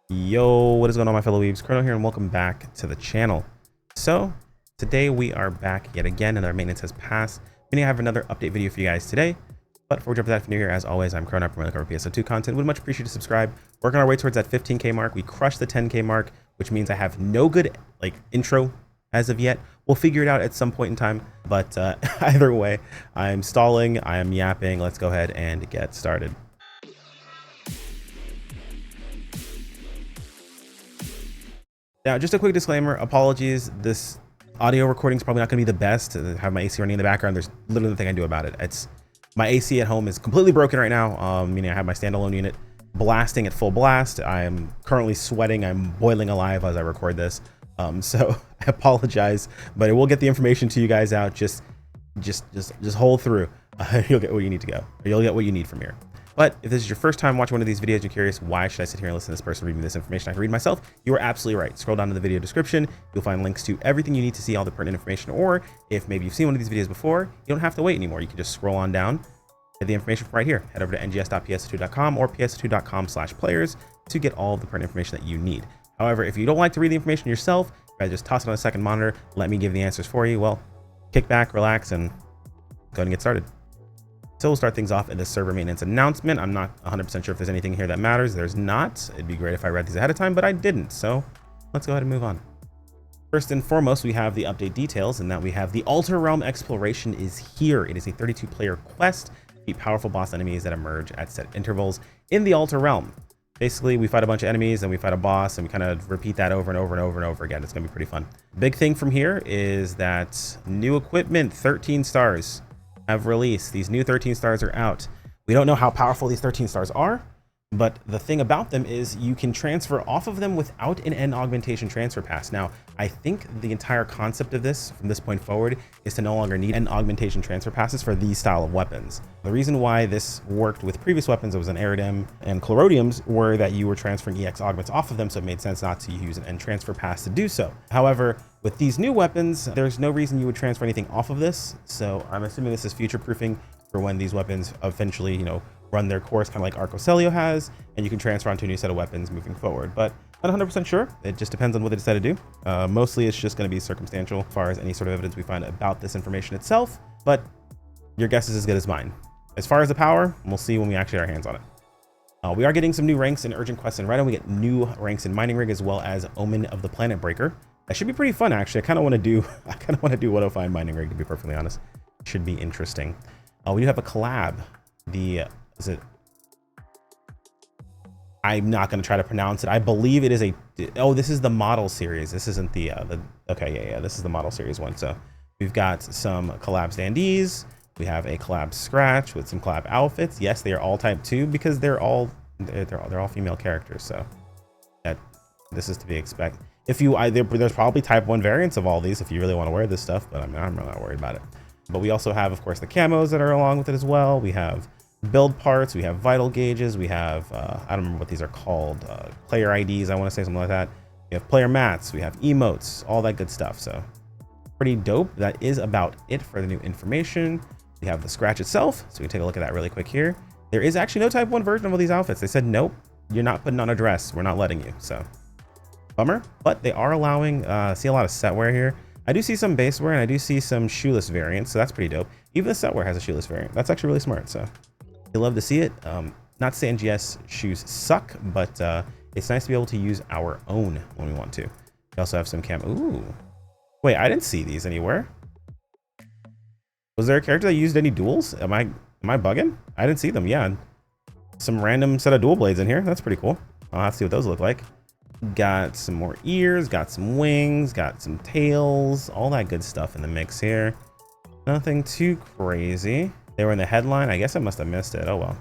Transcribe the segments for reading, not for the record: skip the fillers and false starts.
Yo, what is going on, my fellow weebs? Chrono here, and welcome back to the channel. So today we are back yet again, and our maintenance has passed, meaning I have another update video for you guys today. But before we jump to that, if you're new here, as always, I'm Chrono, promoting cover PSO2 content. Would much appreciate you to subscribe. Working our way towards that 15k mark. We crushed the 10k mark, which means I have no good intro as of yet. We'll figure it out at some point in time, but either way, I'm stalling, I am yapping. Let's go ahead and get started. Now, just a quick disclaimer, apologies. This audio recording is probably not going to be the best. I have my AC running in the background. There's literally nothing I can do about it. My AC at home is completely broken right now, meaning I have my standalone unit blasting at full blast. I am currently sweating. I'm boiling alive as I record this. So I apologize, but I will get the information to you guys out. Just hold through. You'll get where you need to go, or you'll get what you need from here. But if this is your first time watching one of these videos, you're curious, why should I sit here and listen to this person read me this information I can read myself? You are absolutely right. Scroll down to the video description. You'll find links to everything you need to see all the pertinent information. Or if maybe you've seen one of these videos before, you don't have to wait anymore. You can just scroll on down, get the information from right here. Head over to ngs.ps2.com or ps2.com/players to get all of the pertinent information that you need. However, if you don't like to read the information yourself, rather just toss it on a second monitor, let me give the answers for you. Well, kick back, relax, and go ahead and get started. So we'll start things off in the server maintenance announcement. I'm not 100% sure if there's anything here that matters. There's not. It'd be great if I read these ahead of time, but I didn't. So let's go ahead and move on. First and foremost, we have the update details, and that we have the Altar Realm exploration is here. It is a 32-player quest to beat powerful boss enemies that emerge at set intervals in the Altar Realm. Basically, we fight a bunch of enemies and we fight a boss, and we kind of repeat that over and over and over and over again. It's going to be pretty fun. Big thing from here is that new equipment, 13 stars. Have released. These new 13 stars are out. We don't know how powerful these 13 stars are, but the thing about them is you can transfer off of them without an end augmentation transfer pass. Now, I think the entire concept of this from this point forward is to no longer need end augmentation transfer passes for these style of weapons. The reason why this worked with previous weapons, it was an Aerodem and Chlorodiums, were that you were transferring EX augments off of them, so it made sense not to use an end transfer pass to do so. However, with these new weapons, there's no reason you would transfer anything off of this. So I'm assuming this is future proofing for when these weapons eventually, run their course, kind of like Arcocelio has, and you can transfer onto a new set of weapons moving forward. But not 100% sure. It just depends on what they decide to do. Mostly it's just going to be circumstantial as far as any sort of evidence we find about this information itself, but your guess is as good as mine. As far as the power, we'll see when we actually get our hands on it. We are getting some new ranks in Urgent Quests and Rhino. We get new ranks in Mining Rig, as well as Omen of the Planet Breaker. That should be pretty fun, actually. I kind of want to do 105 Mining Rig, to be perfectly honest. Should be interesting. We do have a collab. I'm not going to try to pronounce it. I believe it is this is the model series. This isn't the okay, yeah, this is the model series one. So we've got some collab standees. We have a collab scratch with some collab outfits. Yes, they are all type 2 because they're all female characters. So this is to be expected. If you there's probably type 1 variants of all these if you really want to wear this stuff, but I'm not worried about it. But we also have, of course, the camos that are along with it as well. We have build parts, we have vital gauges, we have I don't remember what these are called, player IDs, I want to say, something like that. We have player mats, we have emotes, all that good stuff. So pretty dope. That is about it for the new information. We have the scratch itself, so we can take a look at that really quick here. There is actually no type 1 version of all these outfits. They said nope, you're not putting on a dress, we're not letting you. So bummer, but they are allowing see a lot of set wear here. I do see some base wear, and I do see some shoeless variants, so that's pretty dope. Even the set wear has a shoeless variant. That's actually really smart, so you love to see it. Not to say NGS shoes suck, but it's nice to be able to use our own when we want to. We also have some ooh, wait, I didn't see these anywhere. Was there a character that used any duels? Am I bugging? I didn't see them. Yeah, some random set of dual blades in here. That's pretty cool. I'll have to see what those look like. Got some more ears, got some wings, got some tails, all that good stuff in the mix here. Nothing too crazy. They were in the headline. I guess I must have missed it. Oh well.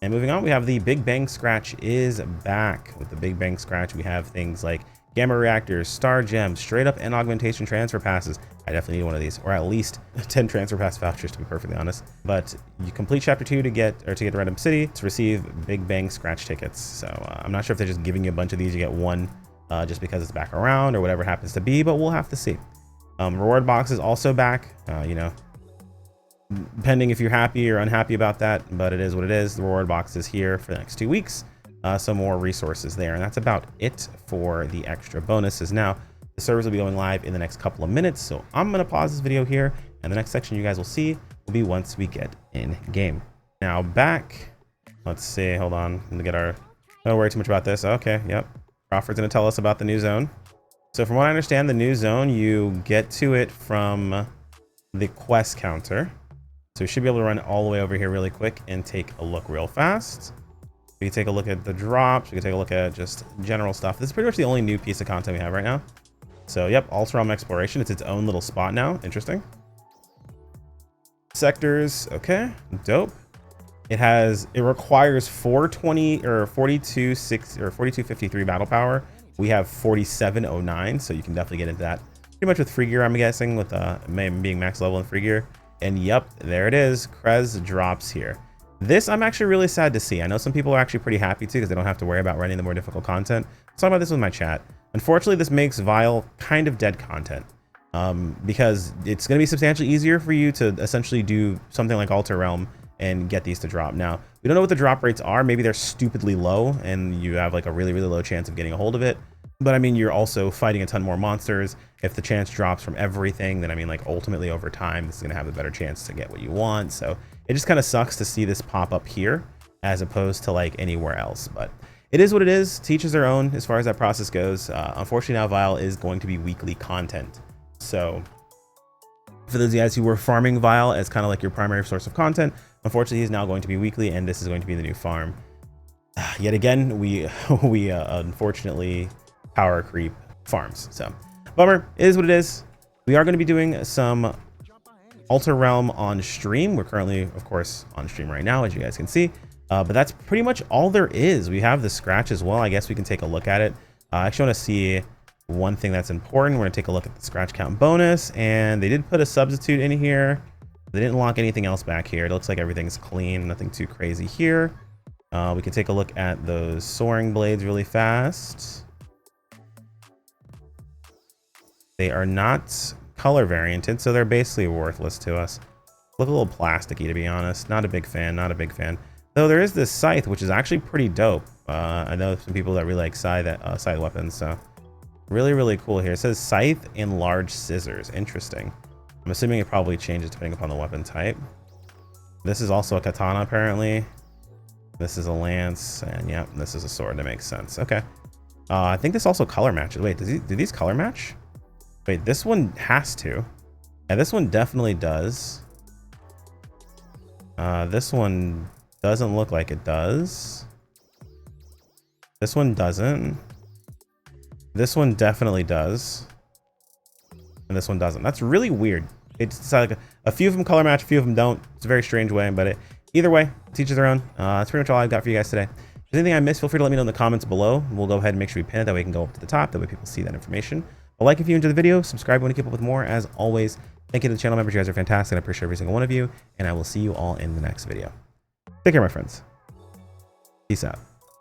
And moving on, we have the Big Bang Scratch is back. With the Big Bang Scratch, we have things like gamma reactors, star gems, straight up and augmentation transfer passes. I definitely need one of these, or at least 10 transfer pass vouchers, to be perfectly honest. But you complete chapter 2 to get to Random City to receive Big Bang Scratch tickets. So I'm not sure if they're just giving you a bunch of these. You get one just because it's back around or whatever it happens to be, but we'll have to see. Reward box is also back. Depending if you're happy or unhappy about that, but it is what it is. The reward box is here for the next 2 weeks. some more resources there. And that's about it for the extra bonuses. Now, the servers will be going live in the next couple of minutes. So I'm going to pause this video here. And the next section you guys will see will be once we get in game. Now back, let's see, hold on. Let me get our, don't worry too much about this. Okay, yep. Crawford's going to tell us about the new zone. So from what I understand, the new zone, you get to it from the quest counter. So we should be able to run all the way over here really quick and take a look real fast. We can take a look at the drops. We can take a look at just general stuff. This is pretty much the only new piece of content we have right now. So yep, Ultra Realm Exploration. It's its own little spot now. Interesting. Sectors. Okay, dope. It requires 420 or 4253 battle power. We have 4709, so you can definitely get into that pretty much with free gear, I'm guessing, with being max level in free gear. And yep, there it is. Krez drops here. This I'm actually really sad to see. I know some people are actually pretty happy too because they don't have to worry about running the more difficult content. Let's talk about this with my chat. Unfortunately, this makes Vile kind of dead content because it's going to be substantially easier for you to essentially do something like Alter Realm and get these to drop. Now, we don't know what the drop rates are. Maybe they're stupidly low and you have like a really, really low chance of getting a hold of it. But I mean, you're also fighting a ton more monsters. If the chance drops from everything, then I mean, like ultimately over time, this is going to have a better chance to get what you want. So it just kind of sucks to see this pop up here as opposed to like anywhere else. But it is what it is. To each his their own as far as that process goes. Unfortunately, now Vile is going to be weekly content. So for those guys who were farming Vile as kind of like your primary source of content, unfortunately, he's now going to be weekly, and this is going to be the new farm. Yet again, we unfortunately power creep farms. So bummer, it is what it is. We are going to be doing some Alter Realm on stream. We're currently, of course, on stream right now, as you guys can see. But that's pretty much all there is. We have the scratch as well. I guess we can take a look at it. I actually want to see one thing that's important. We're going to take a look at the scratch count bonus, and they did put a substitute in here. They didn't lock anything else back here. It looks like everything's clean, nothing too crazy here. We can take a look at those soaring blades really fast. They are not color varianted, so they're basically worthless to us. Look a little plasticky, to be honest. Not a big fan, not a big fan. Though there is this scythe, which is actually pretty dope. I know some people that really like scythe weapons, so really, really cool here. It says scythe and large scissors. Interesting. I'm assuming it probably changes depending upon the weapon type. This is also a katana, apparently. This is a lance, and yeah, this is a sword. That makes sense. Okay. I think this also color matches. Wait, do these color match? Wait, this one has to. Yeah, this one definitely does. This one doesn't look like it does. This one doesn't. This one definitely does. And this one doesn't. That's really weird. It's like a few of them color match, a few of them don't. It's a very strange way, but either way, teach their own. That's pretty much all I've got for you guys today. If there's anything I missed, feel free to let me know in the comments below. We'll go ahead and make sure we pin it. That way we can go up to the top. That way people see that information. But like if you enjoyed the video, subscribe if you want to keep up with more. As always, thank you to the channel members. You guys are fantastic. I appreciate every single one of you. And I will see you all in the next video. Take care, my friends. Peace out.